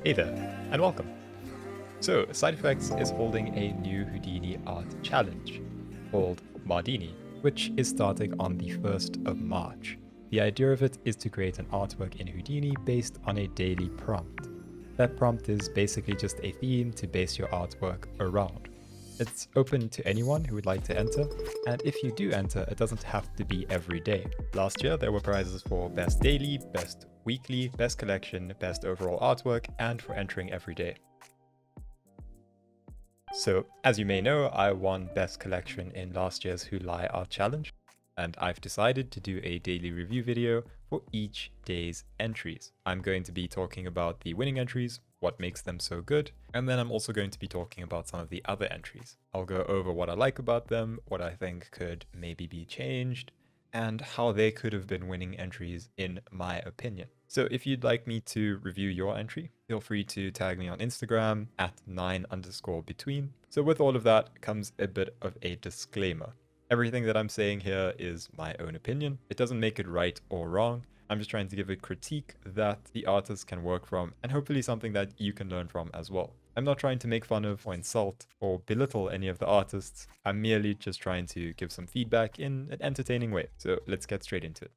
Hey there, and welcome. So, Side Effects is holding a new Houdini art challenge called Mardini, which is starting on the 1st of March. The idea of it is to create an artwork in Houdini based on a daily prompt. That prompt is basically just a theme to base your artwork around. It's open to anyone who would like to enter, and if you do enter, it doesn't have to be every day. Last year, there were prizes for Best Daily, Best Weekly, Best Collection, Best Overall Artwork, and for entering every day. So, as you may know, I won Best Collection in last year's Who Lie Art Challenge, and I've decided to do a daily review video for each day's entries. I'm going to be talking about the winning entries, what makes them so good, and then I'm also going to be talking about some of the other entries. I'll go over what I like about them, what I think could maybe be changed, and how they could have been winning entries in my opinion. So if you'd like me to review your entry, feel free to tag me on Instagram at 9_between. So with all of that comes a bit of a disclaimer. Everything that I'm saying here is my own opinion. It doesn't make it right or wrong. I'm just trying to give a critique that the artist can work from and hopefully something that you can learn from as well. I'm not trying to make fun of or insult or belittle any of the artists. I'm merely just trying to give some feedback in an entertaining way. So let's get straight into it.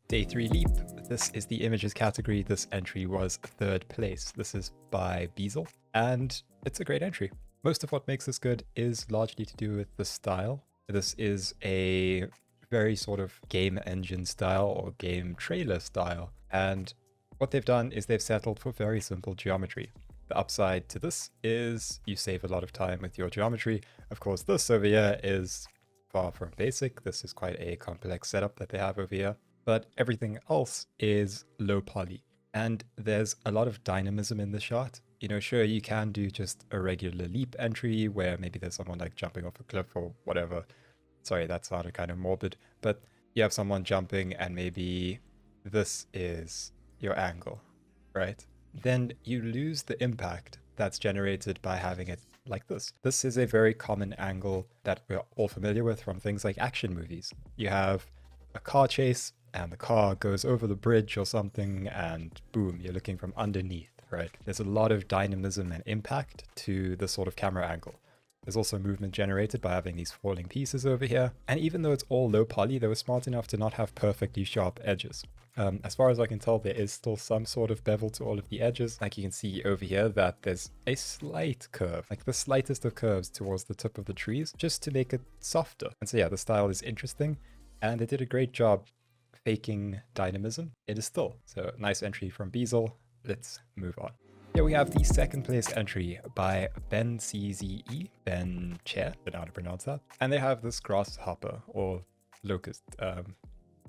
Day 3 Leap. This is the images category. This entry was 3rd place. This is by Beazle, and it's a great entry. Most of what makes this good is largely to do with the style. This is a very sort of game engine style or game trailer style. And what they've done is they've settled for very simple geometry. The upside to this is you save a lot of time with your geometry. Of course, this over here is far from basic. This is quite a complex setup that they have over here. But everything else is low poly. And there's a lot of dynamism in the shot. You know, sure, you can do just a regular leap entry where maybe there's someone like jumping off a cliff or whatever. Sorry, that sounded kind of morbid, but you have someone jumping and maybe this is your angle, right? Then you lose the impact that's generated by having it like this. This is a very common angle that we're all familiar with from things like action movies. You have a car chase and the car goes over the bridge or something and boom, you're looking from underneath, right? There's a lot of dynamism and impact to this sort of camera angle. There's also movement generated by having these falling pieces over here. And even though it's all low poly, they were smart enough to not have perfectly sharp edges. As far as I can tell, there is still some sort of bevel to all of the edges. Like you can see over here that there's a slight curve, like the slightest of curves towards the tip of the trees, just to make it softer. And so yeah, the style is interesting and they did a great job faking dynamism. It is still. So nice entry from Beazle. Let's move on. Here we have the 2nd place entry by Ben CZE, Ben Chair, I don't know how to pronounce that. And they have this grasshopper or locust.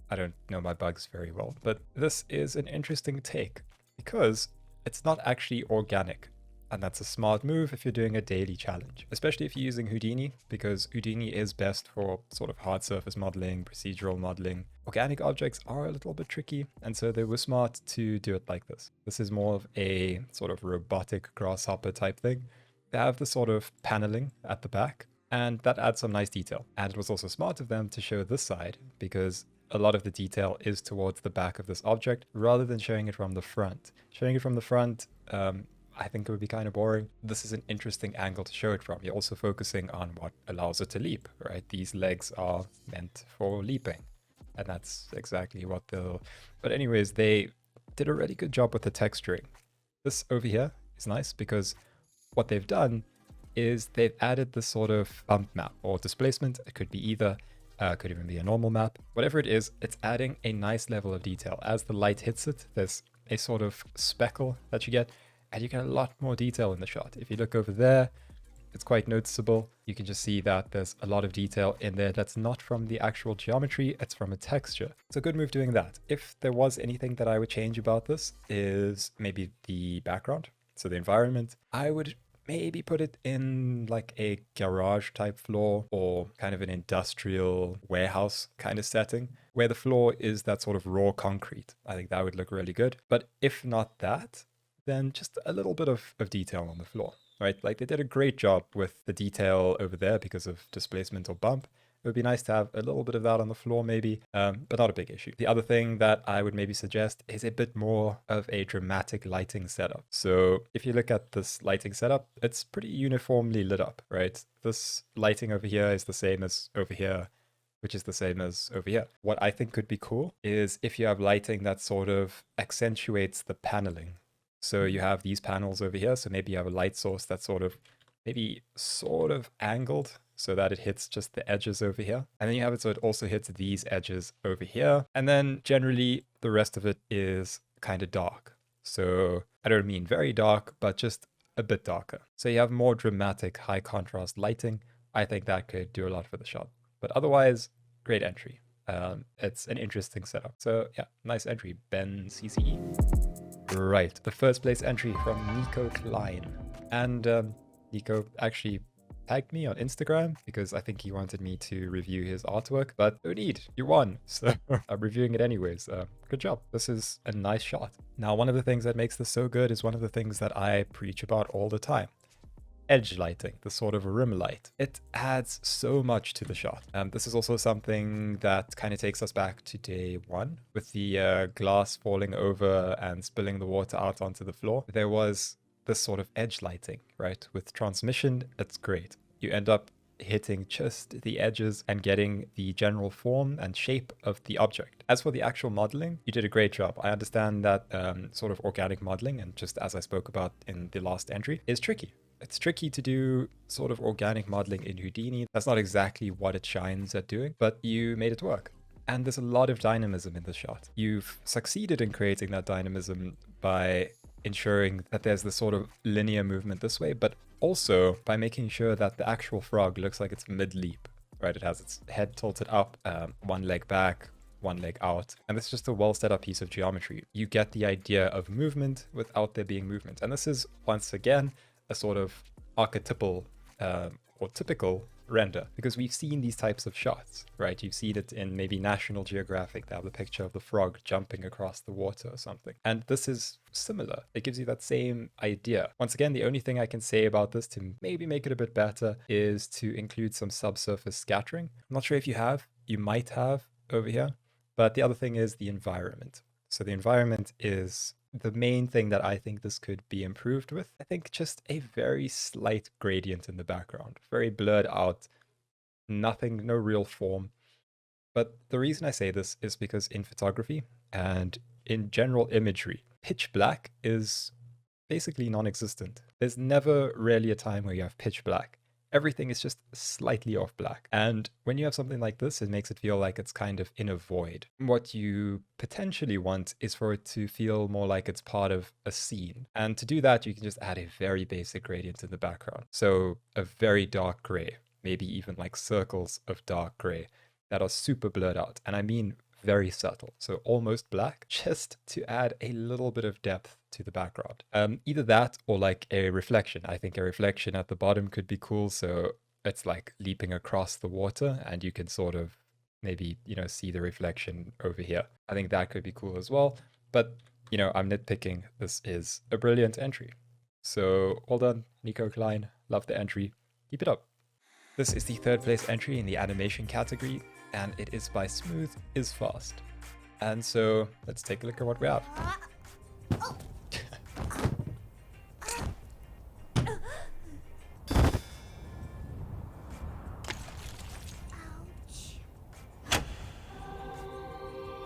I don't know my bugs very well, but this is an interesting take because it's not actually organic. And that's a smart move if you're doing a daily challenge, especially if you're using Houdini, because Houdini is best for sort of hard surface modeling, procedural modeling. Organic objects are a little bit tricky, and so they were smart to do it like this. This is more of a sort of robotic grasshopper type thing. They have the sort of paneling at the back, and that adds some nice detail. And it was also smart of them to show this side, because a lot of the detail is towards the back of this object, rather than showing it from the front. Showing it from the front, I think it would be kind of boring. This is an interesting angle to show it from. You're also focusing on what allows it to leap, right? These legs are meant for leaping. And that's exactly what they'll... But anyways, they did a really good job with the texturing. This over here is nice because what they've done is they've added this sort of bump map or displacement. It could be either, could even be a normal map. Whatever it is, it's adding a nice level of detail. As the light hits it, there's a sort of speckle that you get. And you get a lot more detail in the shot. If you look over there, it's quite noticeable. You can just see that there's a lot of detail in there that's not from the actual geometry, it's from a texture. It's a good move doing that. If there was anything that I would change about this is maybe the background, so the environment. I would maybe put it in like a garage type floor or kind of an industrial warehouse kind of setting where the floor is that sort of raw concrete. I think that would look really good. But if not that, then just a little bit of detail on the floor, right? Like they did a great job with the detail over there because of displacement or bump. It would be nice to have a little bit of that on the floor maybe, but not a big issue. The other thing that I would maybe suggest is a bit more of a dramatic lighting setup. So if you look at this lighting setup, it's pretty uniformly lit up, right? This lighting over here is the same as over here, which is the same as over here. What I think could be cool is if you have lighting that sort of accentuates the paneling. So you have these panels over here, so maybe you have a light source that's sort of angled so that it hits just the edges over here. And then you have it so it also hits these edges over here. And then generally the rest of it is kind of dark. So I don't mean very dark, but just a bit darker. So you have more dramatic, high contrast lighting. I think that could do a lot for the shot. But otherwise, great entry. It's an interesting setup. So yeah, nice entry, Ben CCE. Right, the first place entry from Nico Klein. And Nico actually tagged me on Instagram because I think he wanted me to review his artwork, but no need, you won. So I'm reviewing it anyways. Good job. This is a nice shot. Now, one of the things that makes this so good is one of the things that I preach about all the time. Edge lighting, the sort of rim light. It adds so much to the shot. This is also something that kind of takes us back to day one with the glass falling over and spilling the water out onto the floor. There was this sort of edge lighting, right? With transmission, it's great. You end up hitting just the edges and getting the general form and shape of the object. As for the actual modeling, you did a great job. I understand that sort of organic modeling, and just as I spoke about in the last entry, is tricky. It's tricky to do sort of organic modeling in Houdini. That's not exactly what it shines at doing, but you made it work. And there's a lot of dynamism in the shot. You've succeeded in creating that dynamism by ensuring that there's this sort of linear movement this way, but also by making sure that the actual frog looks like it's mid-leap, right? It has its head tilted up, one leg back, one leg out. And this is just a well set up piece of geometry. You get the idea of movement without there being movement. And this is, once again, a sort of archetypal or typical render, because we've seen these types of shots, right? You've seen it in maybe National Geographic. They have a picture of the frog jumping across the water or something. And this is similar. It gives you that same idea. Once again, the only thing I can say about this to maybe make it a bit better is to include some subsurface scattering. I'm not sure if you might have over here, but the other thing is the environment. So the environment is the main thing that I think this could be improved with. I think just a very slight gradient in the background, very blurred out, nothing, no real form. But the reason I say this is because in photography and in general imagery, pitch black is basically non-existent. There's never really a time where you have pitch black. Everything is just slightly off black. And when you have something like this, it makes it feel like it's kind of in a void. What you potentially want is for it to feel more like it's part of a scene. And to do that, you can just add a very basic gradient in the background. So a very dark gray, maybe even like circles of dark gray that are super blurred out. And I mean very subtle, so almost black, just to add a little bit of depth to the background. Either that or like a reflection. I think a reflection at the bottom could be cool, so it's like leaping across the water and you can sort of maybe, see the reflection over here. I think that could be cool as well, but, I'm nitpicking. This is a brilliant entry. So well done, Nico Klein. Love the entry. Keep it up. This is the third place entry in the animation category, and it is by Smooth is Fast. And so let's take a look at what we have.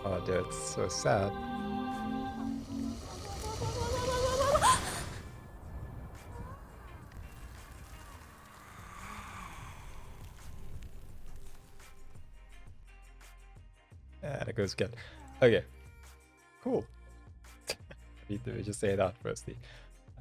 Oh, dude, it's so sad. And it goes again. Okay, cool. Let me just say that firstly.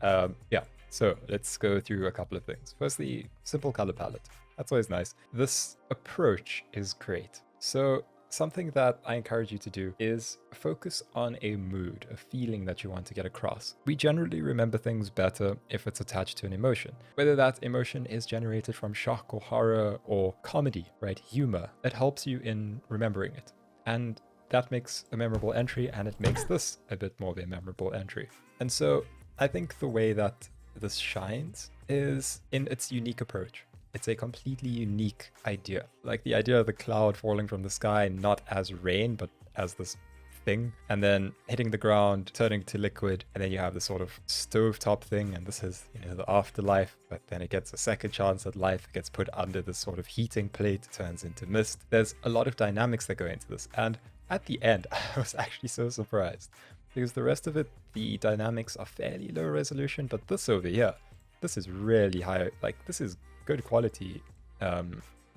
Yeah, so let's go through a couple of things. Firstly, simple color palette. That's always nice. This approach is great. So something that I encourage you to do is focus on a mood, a feeling that you want to get across. We generally remember things better if it's attached to an emotion, whether that emotion is generated from shock or horror or comedy, right? Humor. It helps you in remembering it. And that makes a memorable entry, and it makes this a bit more of a memorable entry. And so I think the way that this shines is in its unique approach. it's a completely unique idea. Like the idea of the cloud falling from the sky, not as rain, but as this thing, and then hitting the ground, turning to liquid, and then you have this sort of stovetop thing, and this is, you know, the afterlife, but then it gets a second chance at life. It gets put under this sort of heating plate, turns into mist. There's a lot of dynamics that go into this, and at the end, I was actually so surprised, because the rest of it, the dynamics are fairly low resolution, but this over here, this is really high. Like, this is good quality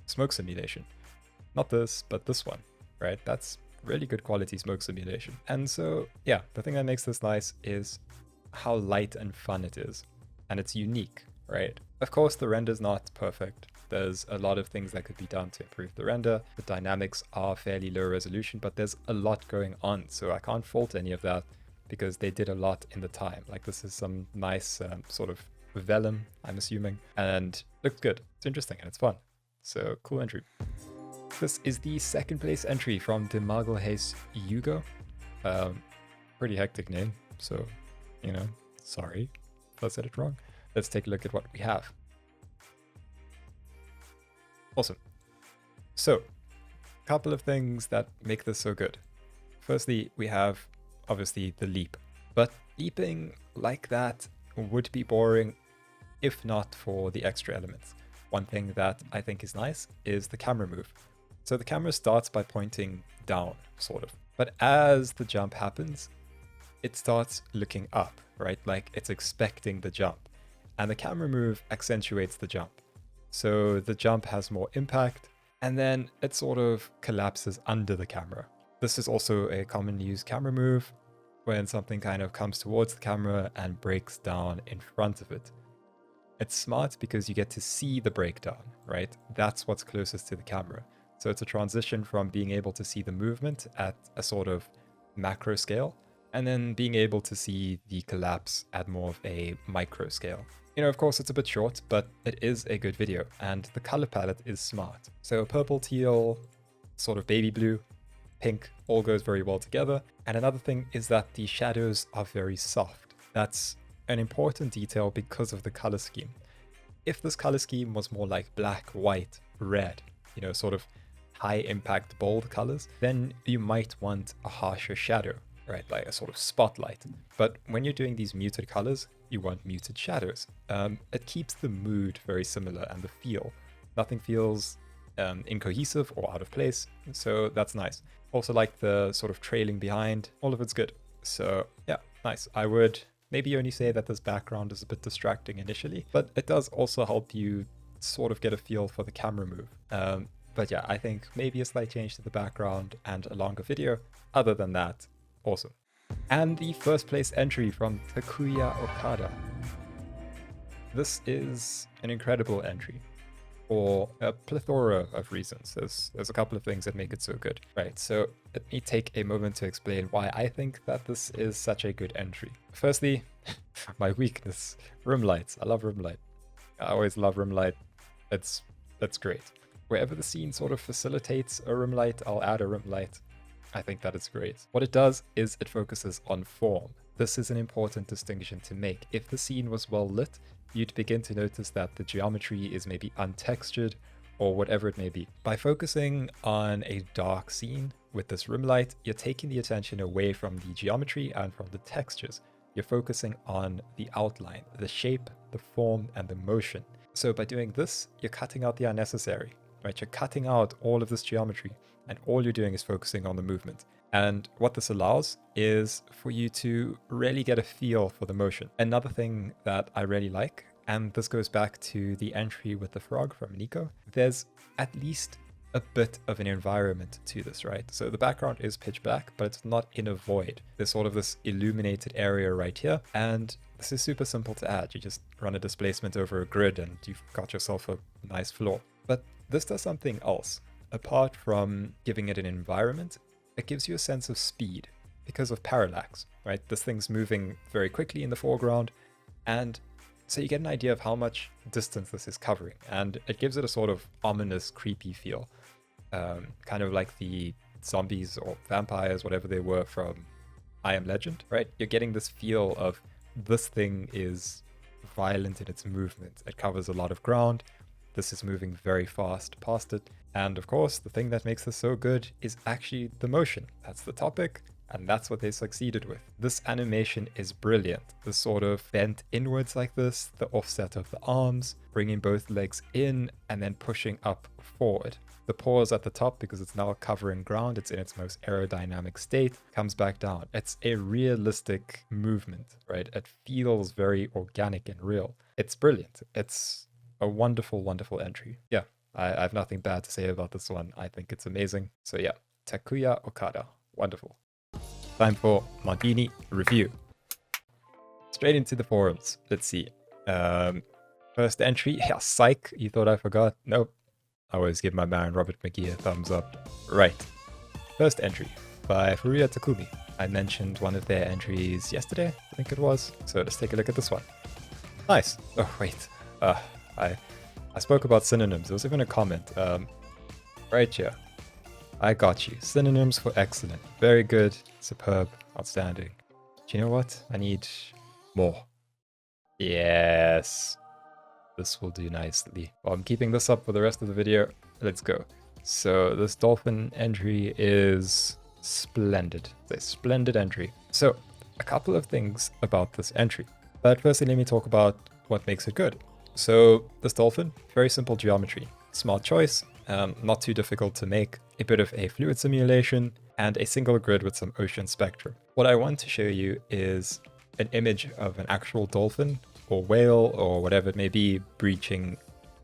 smoke simulation. Not this, but this one, right? That's really good quality smoke simulation. And so, yeah, the thing that makes this nice is how light and fun it is. And it's unique, right? Of course, the render's not perfect. There's a lot of things that could be done to improve the render. The dynamics are fairly low resolution, but there's a lot going on. So I can't fault any of that because they did a lot in the time. Like, this is some nice sort of vellum, I'm assuming, and looks good. It's interesting and it's fun. So cool entry. This is the second place entry from Demagelhace Hugo. Pretty hectic name, so, you know, sorry if I said it wrong. Let's take a look at what we have. Awesome. So, a couple of things that make this so good. Firstly, we have, obviously, the leap. But leaping like that would be boring if not for the extra elements. One thing that I think is nice is the camera move. So the camera starts by pointing down, sort of. But as the jump happens, it starts looking up, right? Like it's expecting the jump. And the camera move accentuates the jump. So the jump has more impact, and then it sort of collapses under the camera. This is also a commonly used camera move when something kind of comes towards the camera and breaks down in front of it. It's smart because you get to see the breakdown, right? That's what's closest to the camera. So it's a transition from being able to see the movement at a sort of macro scale, and then being able to see the collapse at more of a micro scale. You know, of course, it's a bit short, but it is a good video, and the color palette is smart. So purple, teal, sort of baby blue, pink, all goes very well together. And another thing is that the shadows are very soft. That's an important detail because of the color scheme. If this color scheme was more like black, white, red, you know, sort of high impact bold colors, then you might want a harsher shadow, right? Like a sort of spotlight. But when you're doing these muted colors, you want muted shadows. It keeps the mood very similar and the feel. Nothing feels incohesive or out of place. So that's nice. Also like the sort of trailing behind, all of it's good. So yeah, nice. I would maybe only say that this background is a bit distracting initially, but it does also help you sort of get a feel for the camera move. But yeah, I think maybe a slight change to the background and a longer video. Other than that, awesome. And the first place entry from Takuya Okada. This is an incredible entry for a plethora of reasons. There's a couple of things that make it so good. Right, so let me take a moment to explain why I think that this is such a good entry. Firstly, my weakness, room lights. I love room light. I always love room light. That's great. Wherever the scene sort of facilitates a room light, I'll add a room light. I think that is great. What it does is it focuses on form. This is an important distinction to make. If the scene was well lit, you'd begin to notice that the geometry is maybe untextured or whatever it may be. By focusing on a dark scene with this room light, you're taking the attention away from the geometry and from the textures. You're focusing on the outline, the shape, the form, and the motion. So by doing this, you're cutting out the unnecessary, right? You're cutting out all of this geometry, and all you're doing is focusing on the movement. And what this allows is for you to really get a feel for the motion. Another thing that I really like, and this goes back to the entry with the frog from Nico, there's at least a bit of an environment to this, right? So the background is pitch black, but it's not in a void. There's sort of this illuminated area right here, and this is super simple to add. You just run a displacement over a grid and you've got yourself a nice floor. But this does something else. Apart from giving it an environment, it gives you a sense of speed because of parallax, right? This thing's moving very quickly in the foreground, and so you get an idea of how much distance this is covering, and it gives it a sort of ominous, creepy feel. Kind of like the zombies or vampires, whatever they were from I Am Legend, right? You're getting this feel of this thing is violent in its movement. It covers a lot of ground, This is moving very fast past it. And of course, the thing that makes this so good is actually the motion. That's the topic, and that's what they succeeded with. This animation is brilliant. The sort of bent inwards like this, the offset of the arms, bringing both legs in and then pushing up forward. The pause at the top, because it's now covering ground, it's in its most aerodynamic state, comes back down. It's a realistic movement, right? It feels very organic and real. It's brilliant. It's a wonderful, wonderful entry. Yeah, I have nothing bad to say about this one. I think it's amazing. So yeah, Takuya Okada. Wonderful. Time for Mardini review. Straight into the forums. Let's see. First entry. Yeah, psych. You thought I forgot? Nope. I always give my man Robert McGee a thumbs up. Right. First entry by Furuya Takumi. I mentioned one of their entries yesterday, I think it was. So let's take a look at this one. Nice. Oh, wait. I spoke about synonyms. There was even a comment. Right here. I got you. Synonyms for excellent. Very good. Superb. Outstanding. Do you know what? I need more. Yes. This will do nicely. Well, I'm keeping this up for the rest of the video. Let's go. So this dolphin entry is splendid. It's a splendid entry. So a couple of things about this entry. But firstly, let me talk about what makes it good. So this dolphin, very simple geometry. Smart choice, not too difficult to make. A bit of a fluid simulation and a single grid with some ocean spectrum. What I want to show you is an image of an actual dolphin or whale or whatever it may be breaching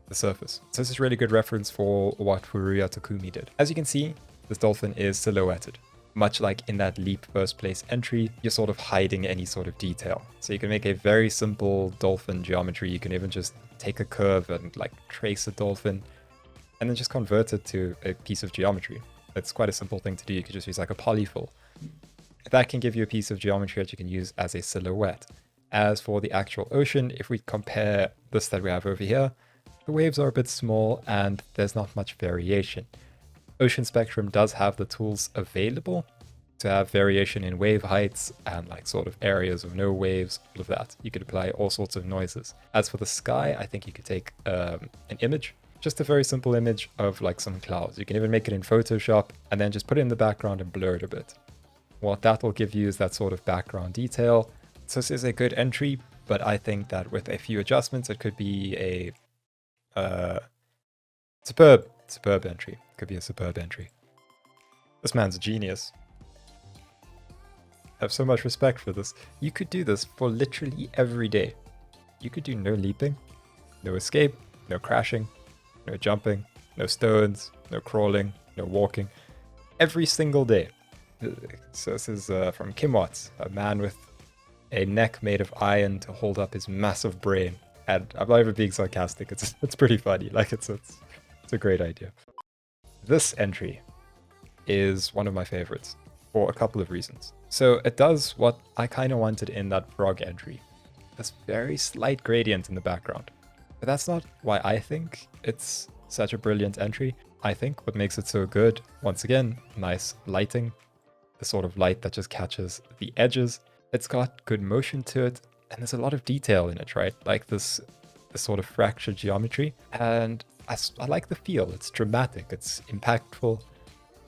the surface. So this is really good reference for what Furuya Takumi did. As you can see, this dolphin is silhouetted. Much like in that Leap first place entry, you're sort of hiding any sort of detail. So you can make a very simple dolphin geometry. You can even just take a curve and like trace a dolphin and then just convert it to a piece of geometry. It's quite a simple thing to do. You could just use like a polyfill. That can give you a piece of geometry that you can use as a silhouette. As for the actual ocean, if we compare this that we have over here, the waves are a bit small and there's not much variation. Ocean Spectrum does have the tools available to have variation in wave heights and like sort of areas of no waves, all of that. You could apply all sorts of noises. As for the sky, I think you could take an image, just a very simple image of like some clouds. You can even make it in Photoshop and then just put it in the background and blur it a bit. What that will give you is that sort of background detail. So this is a good entry, but I think that with a few adjustments, it could be a superb entry. Could be a superb entry. This man's a genius. I have so much respect for this. You could do this for literally every day. You could do no leaping, no escape, no crashing, no jumping, no stones, no crawling, no walking. Every single day. So this is from Kim Watts, a man with a neck made of iron to hold up his massive brain. And I'm not even being sarcastic. It's pretty funny. Like it's a great idea. This entry is one of my favorites for a couple of reasons. So it does what I kind of wanted in that frog entry. This very slight gradient in the background. But that's not why I think it's such a brilliant entry. I think what makes it so good, once again, nice lighting. The sort of light that just catches the edges. It's got good motion to it, and there's a lot of detail in it, right? Like this sort of fractured geometry. And I like the feel. It's dramatic. It's impactful.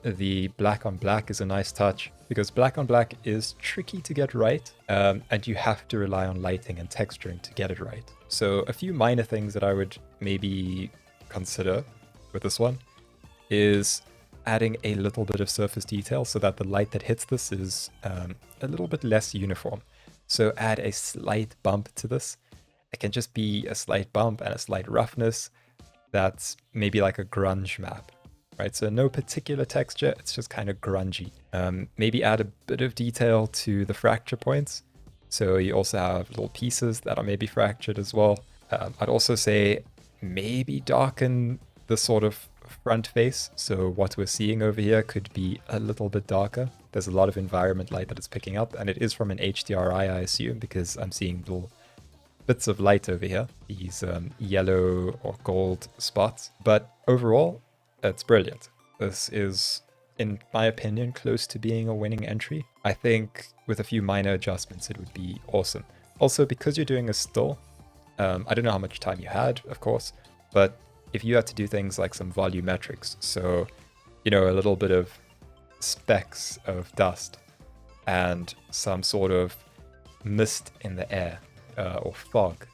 The black on black is a nice touch because black on black is tricky to get right, and you have to rely on lighting and texturing to get it right. So a few minor things that I would maybe consider with this one is adding a little bit of surface detail so that the light that hits this is a little bit less uniform. So add a slight bump to this. It can just be a slight bump and a slight roughness. That's maybe like a grunge map, right? So no particular texture, it's just kind of grungy. Maybe add a bit of detail to the fracture points. So you also have little pieces that are maybe fractured as well. I'd also say maybe darken the sort of front face. So what we're seeing over here could be a little bit darker. There's a lot of environment light that it's picking up, and it is from an HDRI, I assume, because I'm seeing little bits of light over here, these yellow or gold spots. But overall, it's brilliant. This is, in my opinion, close to being a winning entry. I think with a few minor adjustments, it would be awesome. Also, because you're doing a still, I don't know how much time you had, of course, but if you had to do things like some volumetrics, so, you know, a little bit of specks of dust and some sort of mist in the air, or fog,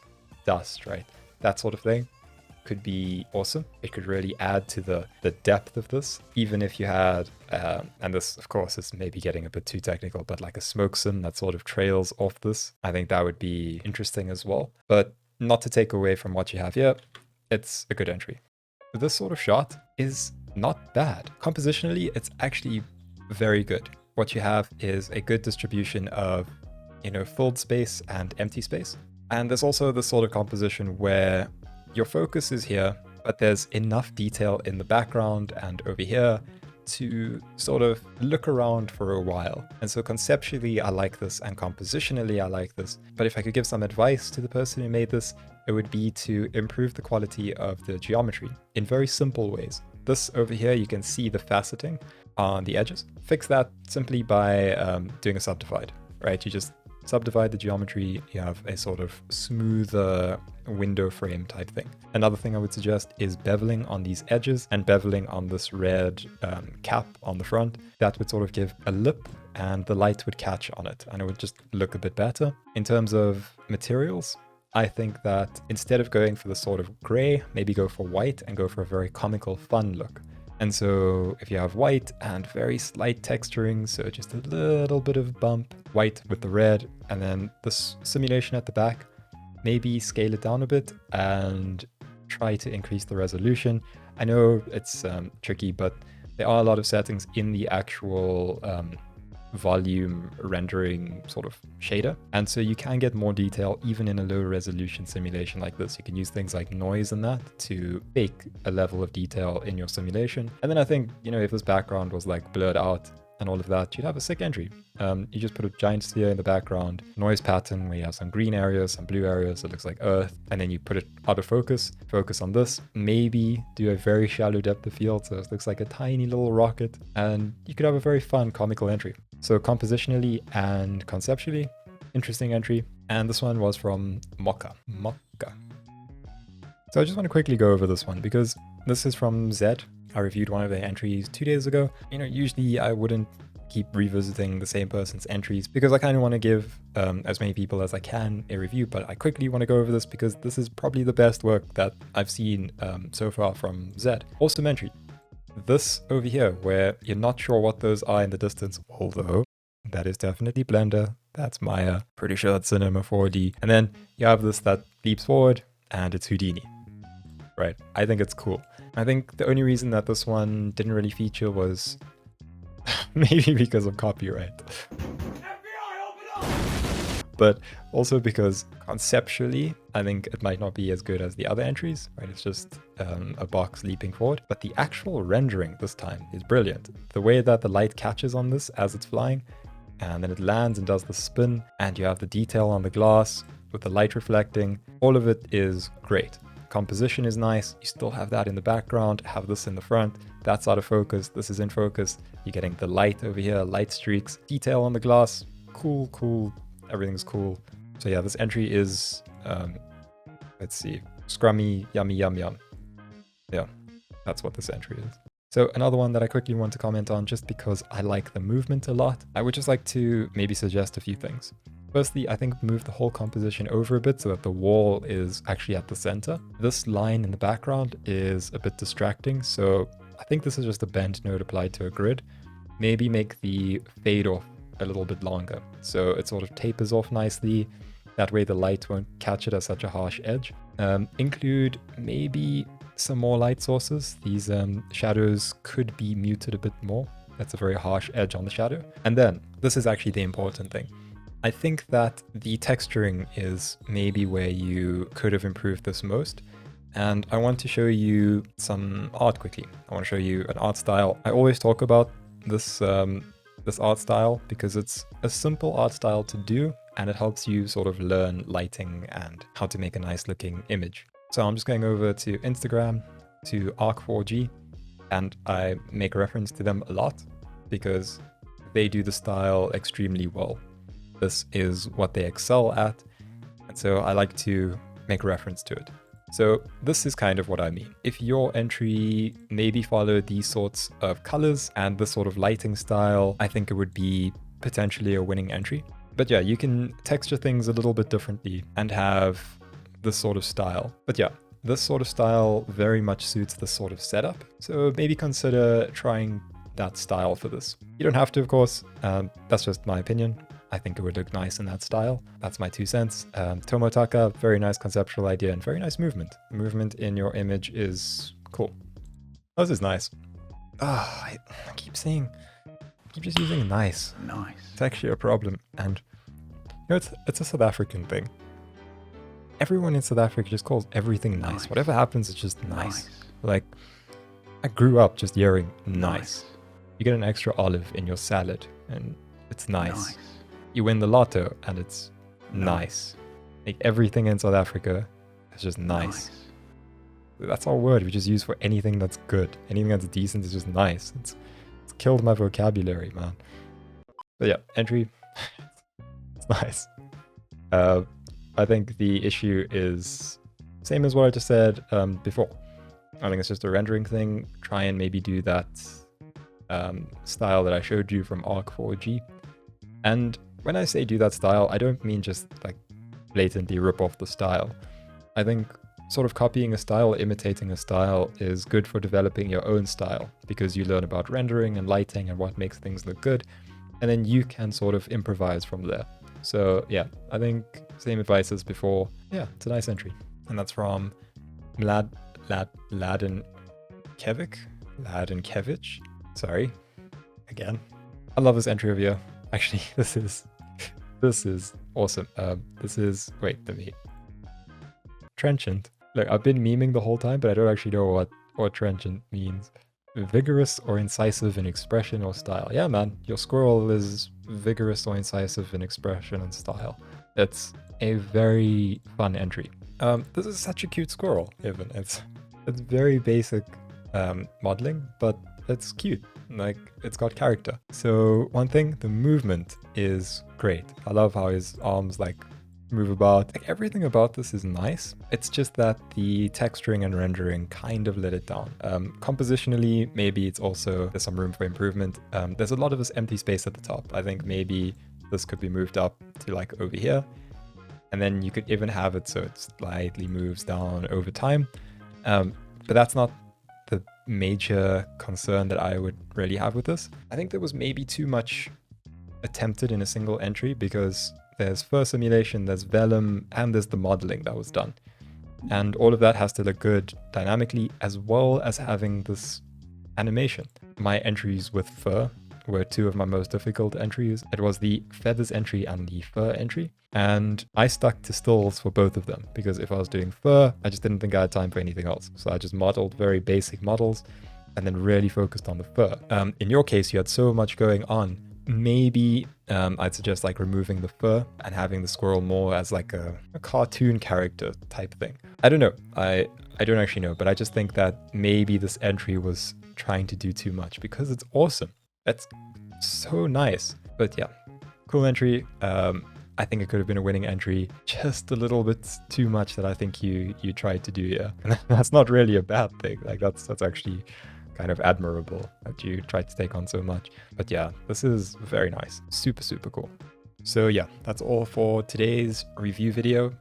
dust, right? That sort of thing could be awesome. It could really add to the depth of this, even if you had, and this of course is maybe getting a bit too technical, but like a smoke sim that sort of trails off this, I think that would be interesting as well. But not to take away from what you have here, it's a good entry. This sort of shot is not bad. Compositionally, it's actually very good. What you have is a good distribution of, you know, filled space and empty space. And there's also this sort of composition where your focus is here, but there's enough detail in the background and over here to sort of look around for a while. And so conceptually, I like this, and compositionally, I like this. But if I could give some advice to the person who made this, it would be to improve the quality of the geometry in very simple ways. This over here, you can see the faceting on the edges. Fix that simply by doing a subdivide, right? You just subdivide the geometry, you have a sort of smoother window frame type thing. Another thing I would suggest is beveling on these edges and beveling on this red cap on the front. That would sort of give a lip and the light would catch on it and it would just look a bit better. In terms of materials, I think that instead of going for the sort of gray, maybe go for white and go for a very comical, fun look. And so if you have white and very slight texturing, so just a little bit of bump, white with the red, and then this simulation at the back, maybe scale it down a bit and try to increase the resolution. I know it's tricky, but there are a lot of settings in the actual volume rendering sort of shader. And so you can get more detail even in a low resolution simulation like this. You can use things like noise and that to bake a level of detail in your simulation. And then I think, you know, if this background was like blurred out and all of that, you'd have a sick entry. You just put a giant sphere in the background, noise pattern where you have some green areas, some blue areas, it looks like Earth, and then you put it out of focus on this, maybe do a very shallow depth of field, so it looks like a tiny little rocket, and you could have a very fun comical entry. So compositionally and conceptually, interesting entry. And this one was from Mokka. So I just want to quickly go over this one because this is from Zed. I reviewed one of their entries 2 days ago. You know, usually I wouldn't keep revisiting the same person's entries because I kind of want to give as many people as I can a review, but I quickly want to go over this because this is probably the best work that I've seen so far from Zed. Awesome entry. This over here, where you're not sure what those are in the distance, although that is definitely Blender, that's Maya, pretty sure it's Cinema 4D. And then you have this that leaps forward and it's Houdini, right? I think it's cool. I think the only reason that this one didn't really feature was maybe because of copyright. But also because conceptually, I think it might not be as good as the other entries, right? It's just a box leaping forward. But the actual rendering this time is brilliant. The way that the light catches on this as it's flying, and then it lands and does the spin, and you have the detail on the glass with the light reflecting, all of it is great. Composition is nice, you still have that in the background, have this in the front, that's out of focus, this is in focus, you're getting the light over here, light streaks, detail on the glass, cool, everything's cool. So yeah, this entry is, let's see, scrummy, yummy, yum, yum. Yeah, that's what this entry is. So another one that I quickly want to comment on just because I like the movement a lot, I would just like to maybe suggest a few things. Firstly, I think move the whole composition over a bit so that the wall is actually at the center. This line in the background is a bit distracting, so I think this is just a bend node applied to a grid. Maybe make the fade off a little bit longer, so it sort of tapers off nicely. That way the light won't catch it at such a harsh edge. Include maybe some more light sources. These shadows could be muted a bit more. That's a very harsh edge on the shadow. And then, this is actually the important thing. I think that the texturing is maybe where you could have improved this most. And I want to show you some art quickly. I want to show you an art style. I always talk about this art style because it's a simple art style to do and it helps you sort of learn lighting and how to make a nice looking image. So I'm just going over to Instagram, to Arc4G, and I make reference to them a lot because they do the style extremely well. This is what they excel at, and so I like to make reference to it. So this is kind of what I mean. If your entry maybe followed these sorts of colors and this sort of lighting style, I think it would be potentially a winning entry. But yeah, you can texture things a little bit differently and have this sort of style. But yeah, this sort of style very much suits this sort of setup. So maybe consider trying that style for this. You don't have to, of course. That's just my opinion. I think it would look nice in that style. That's my 2 cents. Tomotaka, very nice conceptual idea and very nice movement. Movement in your image is cool. Oh, this is nice. I keep just using nice. Nice. It's actually a problem. And you know, it's a South African thing. Everyone in South Africa just calls everything nice. Whatever happens, it's just nice. Like, I grew up just hearing nice. You get an extra olive in your salad and it's nice. You win the lotto and it's nice. Like everything in South Africa is just nice. That's our word we just use for anything that's good. Anything that's decent is just nice. It's killed my vocabulary, man. But yeah, entry, it's nice. I think the issue is same as what I just said before. I think it's just a rendering thing. Try and maybe do that style that I showed you from Arc4G. And when I say do that style, I don't mean just like blatantly rip off the style. I think sort of copying a style, imitating a style is good for developing your own style because you learn about rendering and lighting and what makes things look good. And then you can sort of improvise from there. So yeah, I think same advice as before. Yeah, it's a nice entry. And that's from Mladin Kevich. Sorry, again. I love this entry over here. Actually, this is awesome. Trenchant. Look, I've been memeing the whole time, but I don't actually know what trenchant means. Vigorous or incisive in expression or style. Yeah, man, your squirrel is vigorous or incisive in expression and style. It's a very fun entry. This is such a cute squirrel, even. It's very basic modeling, but it's cute. Like, it's got character. So one thing, the movement is great. I love how his arms like move about. Like, everything about this is nice. It's just that the texturing and rendering kind of let it down. Compositionally, maybe it's also, there's some room for improvement. There's a lot of this empty space at the top. I think maybe this could be moved up to like over here. And then you could even have it so it slightly moves down over time. But that's not the major concern that I would really have with this. I think there was maybe too much attempted in a single entry because there's fur simulation, there's vellum, and there's the modeling that was done. And all of that has to look good dynamically as well as having this animation. My entries with fur were two of my most difficult entries. It was the feathers entry and the fur entry. And I stuck to stills for both of them because if I was doing fur, I just didn't think I had time for anything else. So I just modeled very basic models and then really focused on the fur. In your case, you had so much going on. Maybe I'd suggest like removing the fur and having the squirrel more as like a cartoon character type thing. I don't know. I don't actually know, but I just think that maybe this entry was trying to do too much because it's awesome. That's so nice. But yeah, cool entry. I think it could have been a winning entry. Just a little bit too much that I think you tried to do here. And that's not really a bad thing. Like that's actually kind of admirable that you tried to take on so much. But yeah, this is very nice. Super, super cool. So yeah, that's all for today's review video.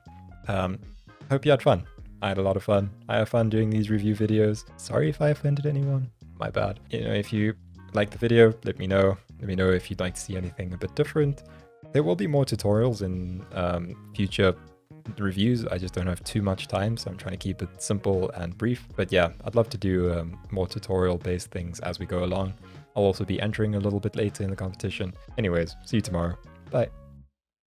Hope you had fun. I had a lot of fun. I have fun doing these review videos. Sorry if I offended anyone. My bad. You know, if you like the video, let me know. Let me know if you'd like to see anything a bit different. There will be more tutorials in future reviews. I just don't have too much time, so I'm trying to keep it simple and brief. But yeah, I'd love to do more tutorial-based things as we go along. I'll also be entering a little bit later in the competition. Anyways, see you tomorrow. Bye.